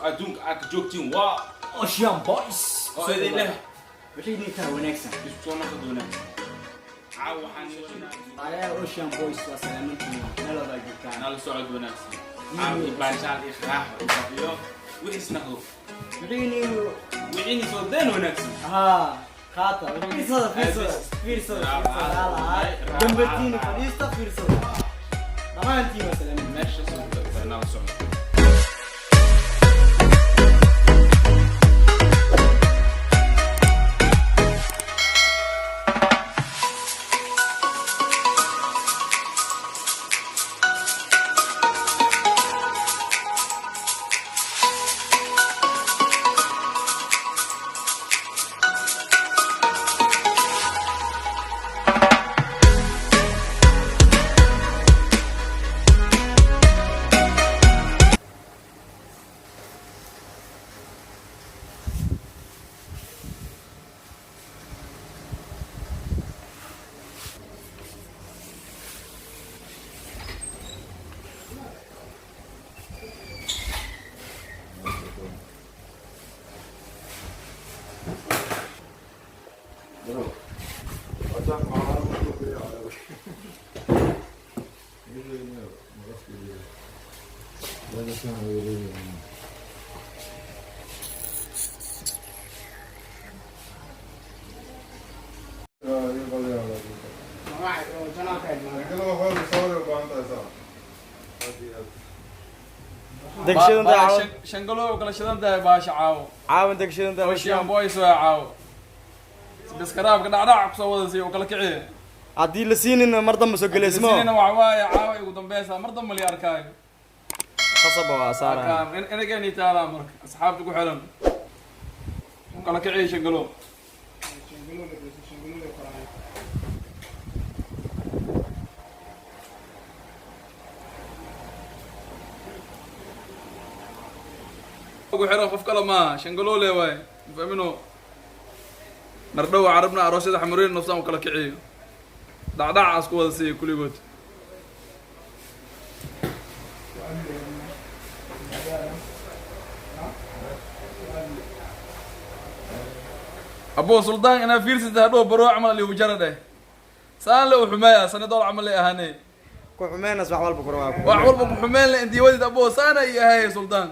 adduunka aad ka joogtiin waa Ocean Boys. oo idin leh Wixii ninka wanaagsan. isku soo noqon doona caaw waxaan Ayaa Ocean Boys waa salaamantiin meel wada joogtaan. nala socod wanaagsan caaw baashaal ikhraax iyo wixii naqdo wixii soo deen wanaagsan Kata, fiirsada. Dambartiina fadhiista fiirsada. Dhammaantiin waa salaamantiin. meesha soo nala socod Degshadanta shangalo kala shidanta baasha caawo caawan degshadanta Ocean Boys waa caawo biskaraabka dhacdhac ku soo wada si oo kala kiciye haddii la siinin mar dambe soo galeysmo sidina wax waaye caawo ugu dambeeysa mar dambe la arkaayo qasaba waa saara inaga inay taala marka asxaabta ku xiran kala kiciye shangalo ugu xiran qof kale ma shangalo le waay fahmino mardhow carabna aroosyada xamuriin nafsan u kala kiciyo dhacdhacaas ku wada siiyo kuligood abo suldaan inaa fiirsata hadhow baroo camal liu jarade saan le u xumeeya sanadool camal le ahaane ku xumeenas wax walba kura wax walba ku xumeen le indiiwadid abo saana iyo ahaye suldaan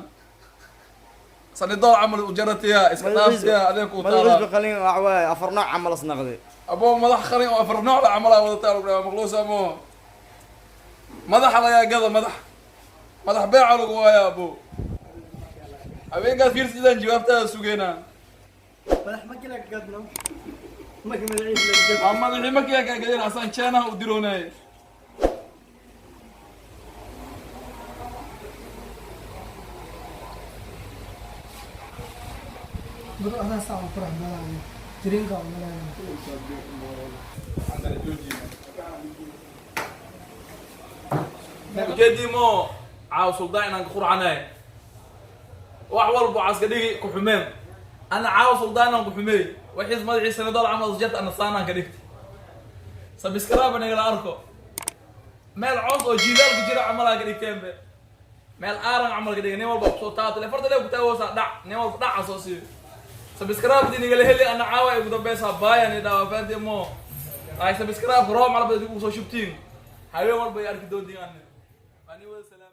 sanadool camal u jaratiya iska dhaaftiya adee ku madax taala qalin wax waay afar nooc camal asnaqday abo madax qalin oo afar nooc camal ah wada taal maqluus amo madax laga gada madax beeca lagu waayaa abo habeenkaas fiirsidaan jawaabtaada sugeynaa madax ma kala gadno madaxii markii ka gadeen asaan jeenaha u diroonay Bro, ana sama kurang malam. Jering kau malam. ujeedimo caaw suldaan inaan ka qurcanay wax walba caska dhigi ku xumeen ana caaw suldaan inaan ku xumeey waxiis madaxii sanadool camal usjad ana saanaan ka dhigtay sabiskaraaba nagala arko meel coos oo jiilaalka jira camalaa ka dhigteenbe meel aaran camal ka dhigay nin walba kusoo taatale farta lee ku taagoosaa dhac nin walba dhaca soo siiyo sabiskaraabdii nagala heli ana caawa ay ugu dambeysaa baayan i dhaawa faanti mo ay sabiskaraabka roob calabada dib ugu soo shubtiin haween walba ay arki doontiin ani wada salaam